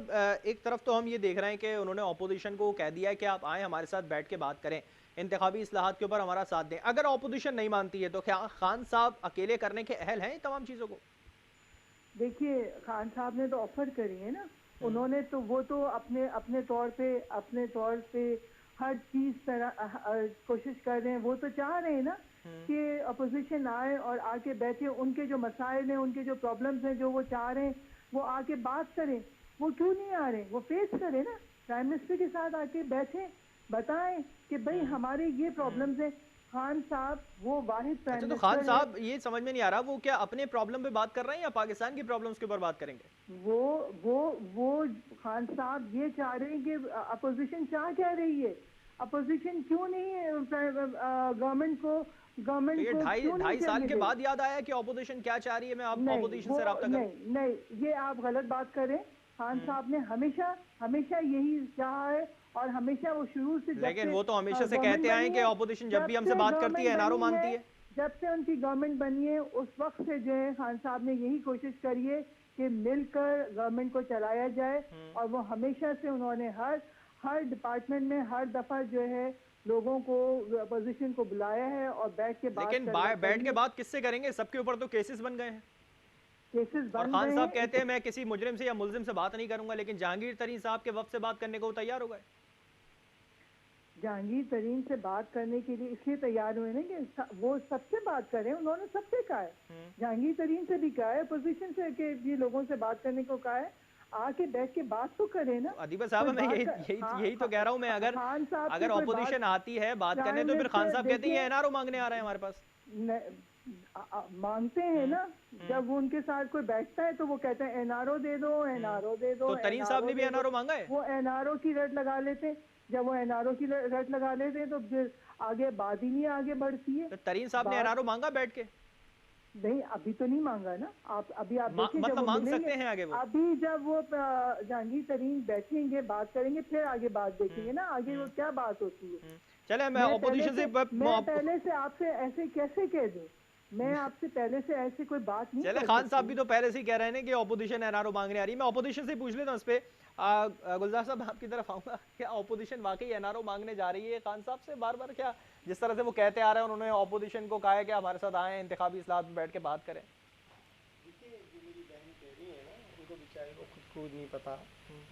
S1: एक तरफ तो हम ये देख रहे हैं कि उन्होंने अपोजिशन को कह दिया है कि आप आएँ हमारे साथ बैठ के बात करें, इंतखाबी इस्लाहात के ऊपर हमारा साथ दें। अगर अपोजिशन नहीं मानती है तो क्या खान साहब अकेले करने के अहल हैं इन तमाम चीज़ों को?
S5: देखिए, खान साहब ने तो ऑफर करी है ना, उन्होंने तो वो तो अपने तौर पे हर चीज़ तरह कोशिश कर रहे हैं। वो तो चाह रहे हैं ना कि अपोजिशन आए और आके बैठे, उनके जो मसाइल हैं, उनके जो प्रॉब्लम्स हैं, जो वो चाह रहे हैं वो आके बात करें। वो क्यों नहीं आ रहे? वो फेस करें ना, प्राइम मिनिस्टर के साथ आके बैठे, बताएं कि भाई हमारे ये प्रॉब्लम्स हैं। खान साहब वो वाहिद प्राइम
S1: अच्छा, तो
S5: मिनिस्टर
S1: खान साहब ये समझ में नहीं आ रहा, वो क्या अपने प्रॉब्लम पे बात कर रहे हैं या पाकिस्तान की प्रॉब्लम्स के ऊपर बात करेंगे?
S5: वो खान साहब ये चाह रहे हैं कि अपोजिशन चाह क्या रही है, अपोजिशन क्यों नहीं है गवर्नमेंट को
S1: ये ढाई साल के बाद याद आया कि अपोजिशन क्या चाह रही है, मैं आप अपोजिशन से राब्ता करूं?
S5: नहीं, ये आप गलत बात करें। खान साहब ने हमेशा यही चाहा है, और हमेशा वो शुरू से,
S1: लेकिन वो तो हमेशा से कहते आए कि अपोजिशन जब भी हमसे बात करती है एनआरओ मानती है।
S5: जब से उनकी गवर्नमेंट बनी है उस वक्त से जो है खान साहब ने यही कोशिश करी है कि मिलकर गवर्नमेंट को चलाया जाए, और वो हमेशा से उन्होंने हर डिपार्टमेंट में हर दफा जो है लोगों को, अपोजिशन को बुलाया है और बैठ के बात।
S1: लेकिन बैठ के बात किससे करेंगे? सबके ऊपर तो केसेस बन गए हैं।
S5: केसेस बन
S1: और खान साहब कहते हैं मैं किसी मुजरिम से या मुलजिम से बात नहीं करूंगा, लेकिन जहांगीर तरीन साहब के वक्त से बात करने को तैयार हो गए।
S5: जहांगीर तरीन से बात करने के लिए इसलिए तैयार हुए ना कि वो सबसे बात करें, उन्होंने सबसे कहा है, जहांगीर तरीन से भी कहा है, अपोजिशन से के भी लोगों से बात करने को कहा है, आके बैठ के बात तो करें ना।
S1: अदीबा साहब, मैं यही तो कह रहा हूँ मैं, अगर अपोजिशन आती है बात करने तो फिर खान साहब कहते हैं एनआरओ मांगने आ रहे हैं हमारे पास।
S5: मांगते हैं ना, जब वो उनके साथ कोई बैठता है तो वो कहते हैं एनआरओ दे दो, एनआरओ दे दो।
S1: तो तरीन साहब ने भी एनआरओ मांगा है?
S5: वो एनआरओ की रट लगा लेते हैं, जब वो एनआरओ की रट लगा लेते हैं तो फिर आगे बात ही नहीं आगे बढ़ती है।
S1: तो तरीन साहब ने एनआरओ मांगा बैठ के?
S5: नहीं, अभी तो नहीं मांगा ना। आप देखिए,
S1: मतलब मांग सकते हैं आगे वो?
S5: अभी जब वो जहांगीर तरीन बैठेंगे बात करेंगे फिर आगे बात देखेंगे ना, आगे वो क्या बात होती है।
S1: चले, मैं अपोजिशन से
S5: पहले से आपसे ऐसे कैसे कह दूं? मैं आपसे पहले से ऐसे कोई बात नहीं।
S1: चले, खान साहब भी तो पहले से ही कह रहे हैं कि अपोजिशन एनआरओ मांगने आ रही है। मैं अपोजिशन से पूछ लेता हूं इस पे। गुलजार साहब, आपकी तरफ आऊंगा। क्या अपोजिशन वाकई एनआरओ मांगने जा रही है खान साहब से बार बार? क्या जिस तरह से वो कहते आ रहे हैं, उन्होंने अपोजिशन को कहा है कि हमारे साथ आए, इंतखाबी इस्लाहात में बैठ के बात करें?
S3: उनको बेचारे को खुद नहीं पता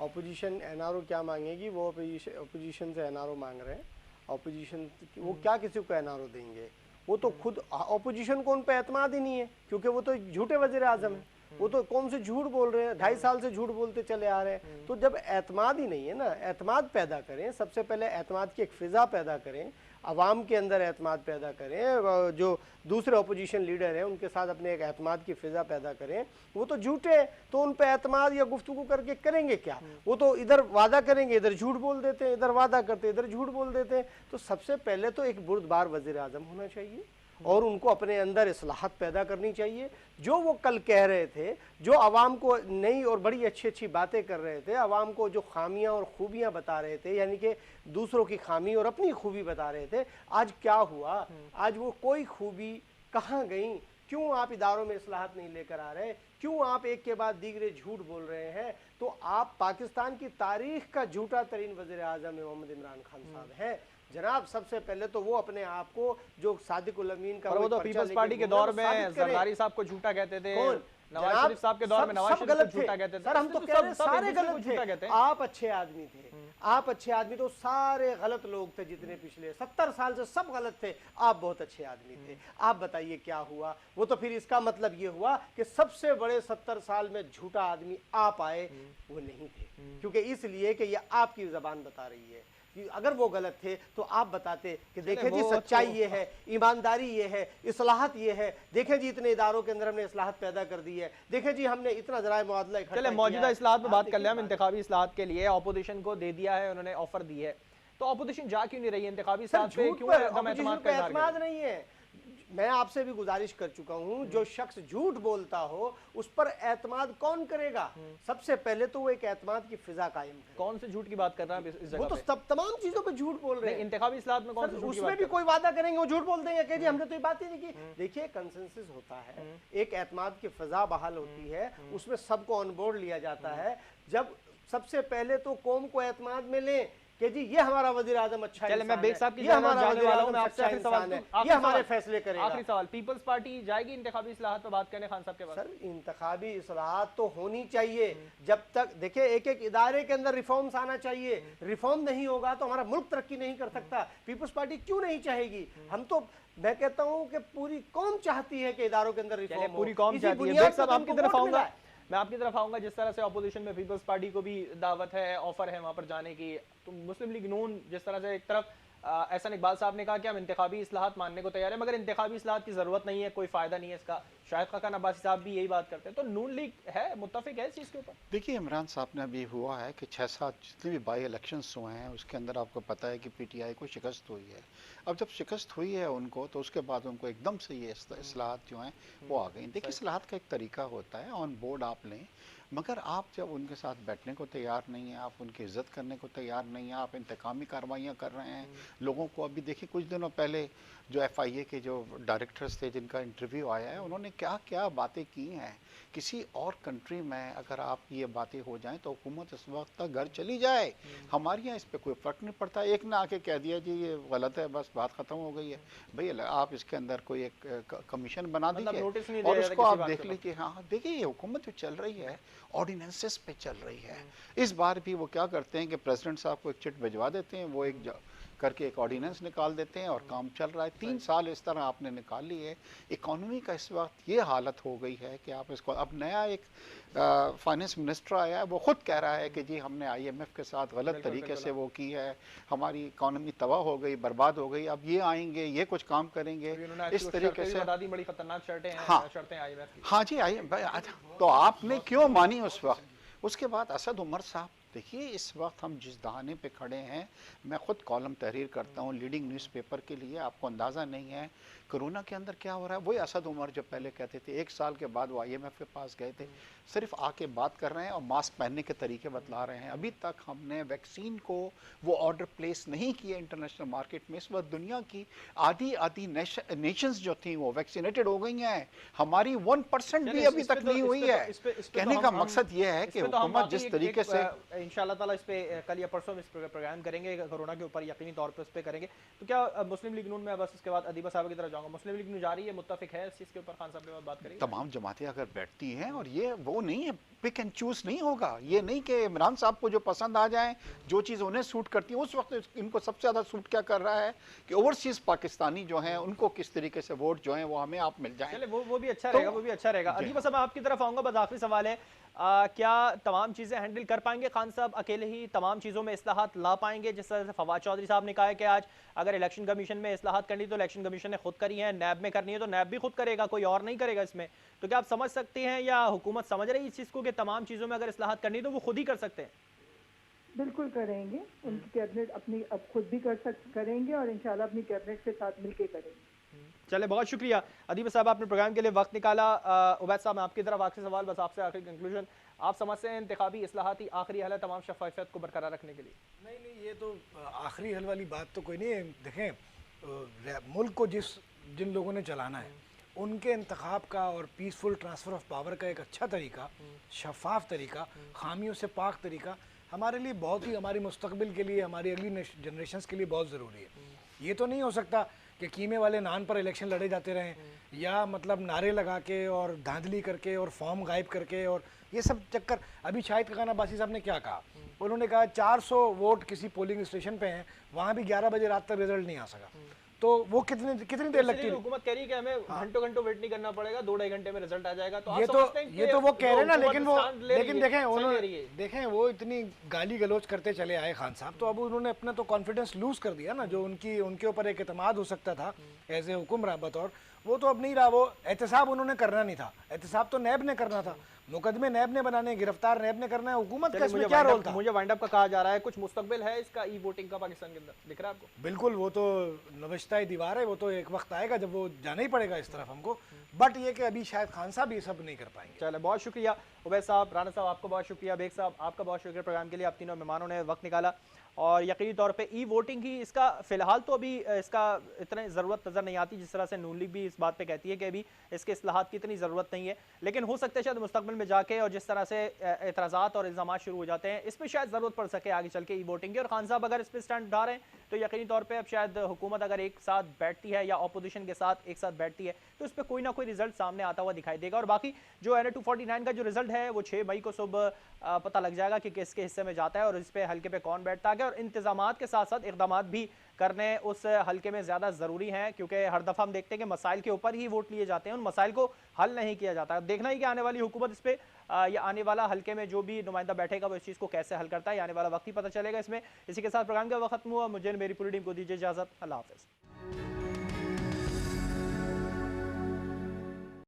S3: अपोजिशन एनआरओ क्या मांगेगी। वो अपोजिशन से एनआरओ मांग रहे हैं। अपोजिशन वो क्या किसी को एनआरओ देंगे? वो तो खुद अपोजिशन को उन पर एतमाद ही नहीं है, क्योंकि वो तो झूठे वज़ीर आज़म है। वो तो कौन से झूठ बोल रहे हैं, 2.5 साल से झूठ बोलते चले आ रहे हैं। तो जब एतमाद ही नहीं है ना, एतमाद पैदा करें, सबसे पहले एतमाद की एक फ़िज़ा पैदा करें। आवाम के अंदर एतमाद पैदा करें, जो दूसरे अपोजिशन लीडर हैं उनके साथ अपने एक एतमाद की फ़िज़ा पैदा करें। वो तो झूठे, तो उन पे एतमाद या गुफ्तगू करके करेंगे क्या? वो तो इधर वादा करेंगे, इधर झूठ बोल देते हैं, इधर वादा करते इधर झूठ बोल देते हैं। तो सबसे पहले तो एक बुर्दबार वज़ीर आज़म होना चाहिए और उनको अपने अंदर इस्लाहत पैदा करनी चाहिए। जो वो कल कह रहे थे, जो आवाम को नई और बड़ी अच्छी अच्छी बातें कर रहे थे, आवाम को जो खामियां और खूबियां बता रहे थे, यानी कि दूसरों की खामी और अपनी खूबी बता रहे थे, आज क्या हुआ? आज वो कोई खूबी कहाँ गई? क्यों आप इदारों में इस्लाहत नहीं लेकर आ रहे? क्यों आप एक के बाद दीगरे झूठ बोल रहे हैं? तो आप पाकिस्तान की तारीख का झूठा तरीन वज़ीर आज़म मोहम्मद इमरान खान साहब हैं जनाब। सबसे पहले तो वो अपने आप को जो सादिक उल अमीन का,
S1: वो तो पीपल्स पार्टी के दौर में जरदारी साहब को झूठा कहते थे, नवाज शरीफ साहब के दौर में नवाज शरीफ को झूठा कहते थे।
S3: सर हम तो कह रहे हैं सारे गलत थे। आप अच्छे आदमी थे, आप अच्छे आदमी, तो सारे गलत लोग थे जितने पिछले 70 साल से सब गलत थे, आप बहुत अच्छे आदमी थे। आप बताइए क्या हुआ? वो तो फिर इसका मतलब ये हुआ कि सबसे बड़े 70 साल में झूठा आदमी आप आए, वो नहीं थे, क्योंकि इसलिए कि ये आपकी जबान बता रही है कि अगर वो गलत थे तो आप बताते कि देखें जी सच्चाई ये है, ईमानदारी ये है, इस्लाहत ये है, देखें जी इतने इदारों के अंदर हमने इस्लाहत पैदा कर दी है, देखें जी हमने इतना ज़राए मुआदला इकट्ठा किया है।
S1: मौजूदा इस्लाहत में बात कर लिया, हम इंतखाबी इस्लाहत के लिए अपोजिशन को दे दिया है, उन्होंने ऑफर दी है, तो अपोजिशन जा क्यों नहीं रही है इंतखाबी इस्लाहत पे? क्यों
S3: एतमाद नहीं है? मैं आपसे भी गुजारिश कर चुका हूं, जो शख्स झूठ बोलता हो उस पर एतमाद कौन करेगा? सबसे पहले तो वो एक एतमाद की फिजा कायम है।
S1: कौन से झूठ की बात कर रहा है इस जगह?
S3: वो तो सब तमाम चीजों पे झूठ बोल रहे हैं।
S1: इंतखाबी इस्लाहत में कौन से झूठ?
S3: उसमें भी कोई वादा करेंगे वो झूठ बोल देंगे कि जी हमने तो ये बात ही नहीं की। देखिए कंसेंसस होता है, एक एतमाद की फिजा बहाल होती है, उसमें सबको ऑन बोर्ड लिया जाता है। जब सबसे पहले तो कौम को एतमाद में लें कि जी ये हमारा वज़ीर आज़म अच्छा है,
S1: मैं बेग साहब की
S3: ये हमारा वज़ीर आज़म अच्छा इंसान है, ये हमारे फैसले करेगा।
S1: आखिरी सवाल, पीपल्स पार्टी जाएगी इंतखाबी इस्लाहत पर बात करने खान साहब के बाद?
S3: सर इंतखाबी इस्लाहत तो होनी चाहिए, जब तक देखिए एक एक इदारे के अंदर रिफॉर्म्स आना चाहिए। रिफॉर्म नहीं होगा तो हमारा मुल्क तरक्की नहीं कर सकता। पीपल्स पार्टी क्यों नहीं चाहेगी? हम तो मैं कहता हूँ कि पूरी कौम चाहती है कि इदारों के अंदर रिफॉर्म,
S1: पूरी कौम चाहती है। बेग साहब आपकी तरफ आऊंगा, मैं आपकी तरफ आऊंगा। जिस तरह से अपोजिशन में पीपल्स पार्टी को भी दावत है, ऑफर है वहां पर जाने की, तो मुस्लिम लीग नून जिस तरह से एक तरफ एहसान इकबाल साहब ने कहा कि हम इंतखाबी इस्लाहत मानने को तैयार है, मगर इंतखाबी इस्लाहत की जरूरत नहीं है, कोई फायदा नहीं है इसका। शाहिद खाकान अब्बासी साहब भी यही बात करते हैं, तो नून लीग है मुत्तफिक है इस चीज़ के ऊपर?
S4: देखिए इमरान साहब ने अभी हुआ है कि 6-7 जितने भी बाई इलेक्शंस हुए हैं उसके अंदर आपको पता है कि पीटीआई को शिकस्त हुई है। अब जब शिकस्त हुई है उनको, तो उसके बाद उनको एकदम से ये इस्लाहत जो हैं वो आ गई। देखिए इस्लाहत का एक तरीका होता है, ऑन बोर्ड आप लें, मगर आप जब उनके साथ बैठने को तैयार नहीं है, आप उनकी इज्जत करने को तैयार नहीं है, आप इंतकामी कार्रवाइयाँ कर रहे हैं लोगों को। अभी देखिए कुछ दिनों पहले जो FIA के जो डायरेक्टर्स थे जिनका इंटरव्यू आया है, उन्होंने क्या क्या बातें की हैं। किसी और कंट्री में अगर आप ये बातें हो जाएं तो हुकूमत इस वक्त तक घर चली जाए। हमारे यहाँ इस पर कोई फ़र्क नहीं पड़ता। एक ना आके कह दिया जी ये गलत है, बस बात ख़त्म हो गई है। भाई आप इसके अंदर कोई एक कमीशन बना दीजिए और उसको आप देख लीजिए। हाँ देखिए ये हुकूमत जो चल रही है ऑर्डिनेंसेस पे चल रही है। इस बार भी वो क्या करते हैं कि प्रेसिडेंट साहब को एक चिट भिजवा देते हैं, वो एक करके एक ऑर्डिनेंस निकाल देते हैं और काम चल रहा है। 3 साल इस तरह आपने निकाल ली है। इकोनॉमी का इस वक्त ये हालत हो गई है कि आप इसको, अब नया एक फाइनेंस मिनिस्टर आया है, वो खुद कह रहा है कि जी हमने IMF के साथ गलत तरीके से वो की है, हमारी इकोनॉमी तबाह हो गई, बर्बाद हो गई, अब ये आएंगे, ये कुछ काम करेंगे इस तरीके से।
S1: बड़ी खतरनाक शर्तें हैं।
S4: हाँ जी तो आपने क्यों मानी उस वक्त? उसके बाद असद उमर साहब, देखिए इस वक्त हम जिस दहाने पे खड़े हैं, मैं ख़ुद कॉलम तहरीर करता हूँ लीडिंग न्यूज़पेपर के लिए, आपको अंदाज़ा नहीं है कोरोना के अंदर क्या हो रहा है। वही असद उमर जो पहले कहते थे, 1 साल के बाद वो IMF के पास गए थे, सिर्फ आके बात कर रहे हैं और मास्क पहनने के तरीके बतला रहे हैं। अभी तक हमने वैक्सीन को वो ऑर्डर प्लेस नहीं किए इंटरनेशनल मार्केट में। इस वक्त दुनिया की आधी नेशंस जो थी वो वैक्सीनेटेड हो गई हैं, हमारी 1% भी अभी तक नहीं हुई है। कहने का मकसद ये है कि हुकूमत जिस तरीके से,
S1: इंशाल्लाह ताला इस पे कल या परसों इस प्रोग्राम करेंगे कोरोना के ऊपर, यकीनी तौर पे उस पे करेंगे। तो क्या मुस्लिम लीग नून में, बस इसके बाद अदीबा साहब की तरफ जाऊंगा, मुस्लिम लीग नून जा रही है, मुत्तफिक है इस चीज़ के ऊपर? खान साहब के बाद बात करेंगे।
S4: तमाम जमातें अगर बैठती हैं, और ये वो नहीं है पिक एंड चूज नहीं होगा, ये नहीं कि इमरान साहब को जो पसंद आ जाए, जो चीज़ उन्हें सूट करती है। उस वक्त इनको सबसे ज़्यादा सूट क्या कर रहा है कि ओवरसीज पाकिस्तानी जो हैं उनको किस तरीके से वोट जो हैं वो हमें आप मिल जाए।
S1: वो भी अच्छा रहेगा, वो भी अच्छा रहेगा। अदीबा साहब आपकी तरफ आऊँगा, बस आखिरी सवाल है, क्या तमाम चीज़ें हैंडल कर पाएंगे खान साहब? अकेले ही तमाम चीज़ों में इस्लाहात ला पाएंगे? जिस तरह से फवाद चौधरी साहब ने कहा है कि आज अगर इलेक्शन कमीशन में इस्लाहात करनी तो इलेक्शन कमीशन ने खुद करी है, नैब में करनी है तो नैब भी खुद करेगा, कोई और नहीं करेगा इसमें। तो क्या आप समझ सकते हैं या हुकूमत समझ रही है इस चीज़ को कि तमाम चीज़ों में अगर इस्लाहात करनी तो वो खुद ही कर सकते हैं?
S5: बिल्कुल करेंगे, उनकी कैबिनेट अपनी अब खुद भी करेंगे और इंशाल्लाह अपनी कैबिनेट के साथ मिलके करेंगे।
S1: चले, बहुत शुक्रिया अदीब साहब, आपने प्रोग्राम के लिए वक्त निकाला। उबैद साहब, मैं आपकी तरफ आखिरी सवाल, बस आपसे आखिरी कंक्लूजन, आप समझते हैं इंतखाबी इस्लाहात ही आखिरी हल है तमाम शफाफियत को बरकरार रखने के लिए?
S2: नहीं, ये तो आखिरी हल वाली बात तो कोई नहीं है। देखें, मुल्क को जिन लोगों ने चलाना है उनके इंतखाब का और पीसफुल ट्रांसफ़र ऑफ पावर का एक अच्छा तरीका, शफाफ तरीका, खामियों से पाक तरीका हमारे लिए बहुत ही, हमारी मुस्तकबिल के लिए, हमारी अगली जनरेशन्स के लिए बहुत ज़रूरी है। ये तो नहीं हो सकता कि कीमे वाले नान पर इलेक्शन लड़े जाते रहें, या मतलब नारे लगा के और धांधली करके और फॉर्म गायब करके और ये सब चक्कर। अभी शाहिद खान अब्बासी साहब ने क्या कहा, उन्होंने कहा 400 वोट किसी पोलिंग स्टेशन पे हैं, वहाँ भी 11 बजे रात तक रिजल्ट नहीं आ सका। तो वो कितनी देर लगती है?
S1: हुकूमत कह रही है कि हमें घंटों घंटों वेट नहीं करना पड़ेगा, 2-2.5 घंटे में रिजल्ट आ जाएगा। तो
S2: ये तो वो कह रहे हैं ना, लेकिन देखें वो इतनी गाली गलौज करते चले आए खान साहब, तो अब उन्होंने अपना तो कॉन्फिडेंस लूज कर दिया ना, जो उनके ऊपर एक एतमाद हो सकता था एज ए हुक्मरान बतौर, वो तो अब नहीं रहा। वो एहतसाब उन्होंने करना नहीं था, एहतसाब तो नैब ने करना था, मुकदमे नैब ने बनाने, गिरफ्तार नैब ने करना है। हुकूमत का इसमें क्या रोल था?
S1: मुझे वाइंड अप का कहा जा रहा है, कुछ मुस्तकबिल है इसका ई वोटिंग का पाकिस्तान के अंदर, दिख रहा है आपको?
S2: बिल्कुल, वो तो नवश्ता दीवार है, वो तो एक वक्त आएगा जब वो जाना ही पड़ेगा इस तरफ हमको। बट ये कि अभी शायद खान साहब ये सब नहीं कर पाएंगे।
S1: चलो, बहुत शुक्रिया उबैद साहब, राना साहब आपको बहुत शुक्रिया, बेग साहब आपका बहुत शुक्रिया प्रोग्राम के लिए, आप तीनों मेहमानों ने वक्त निकाला। और यकीनी तौर पे ई वोटिंग ही इसका फ़िलहाल तो अभी इसका इतनी ज़रूरत नज़र नहीं आती, जिस तरह से नून लीग भी इस बात पे कहती है कि अभी इसके इस्लाहात की इतनी ज़रूरत नहीं है। लेकिन हो सकता है शायद मुस्तकबिल में जाके, और जिस तरह से एतराज़ात और इल्ज़ामात शुरू हो जाते हैं, इस पर शायद ज़रूरत पड़ सके आगे चल के ई वोटिंग की। और खान साहब अगर इस पर स्टैंड उठा रहे हैं तो यकीनी तौर पर अब शायद हुकूमत अगर एक साथ बैठती है या अपोजिशन के साथ एक साथ बैठती है तो इस पर कोई ना कोई रिजल्ट सामने आता हुआ दिखाई देगा। और बाकी जो NA 249 का जो रिजल्ट है वो 6 मई को सुबह पता लग जाएगा कि किसके हिस्से में जाता है और इस पे हल्के पे कौन बैठता है। और इंतजामात के साथ साथ इकदामात भी करने उस हल्के में ज़्यादा ज़रूरी हैं, क्योंकि हर दफ़ा हम देखते हैं कि मसाइल के ऊपर ही वोट लिए जाते हैं, उन मसाइल को हल नहीं किया जाता। अब देखना ही कि आने वाली हुकूमत इस पर या आने वाला हल्के में जो भी नुमाइंदा बैठेगा वो इस चीज़ को कैसे हल करता है, आने वाला वक्त ही पता चलेगा इसमें। इसी के साथ प्रोग्राम का वक्त खत्म हुआ। मुझे मेरी पूरी टीम को दीजिए इजाज़त। अल्लाह हाफ़िज़।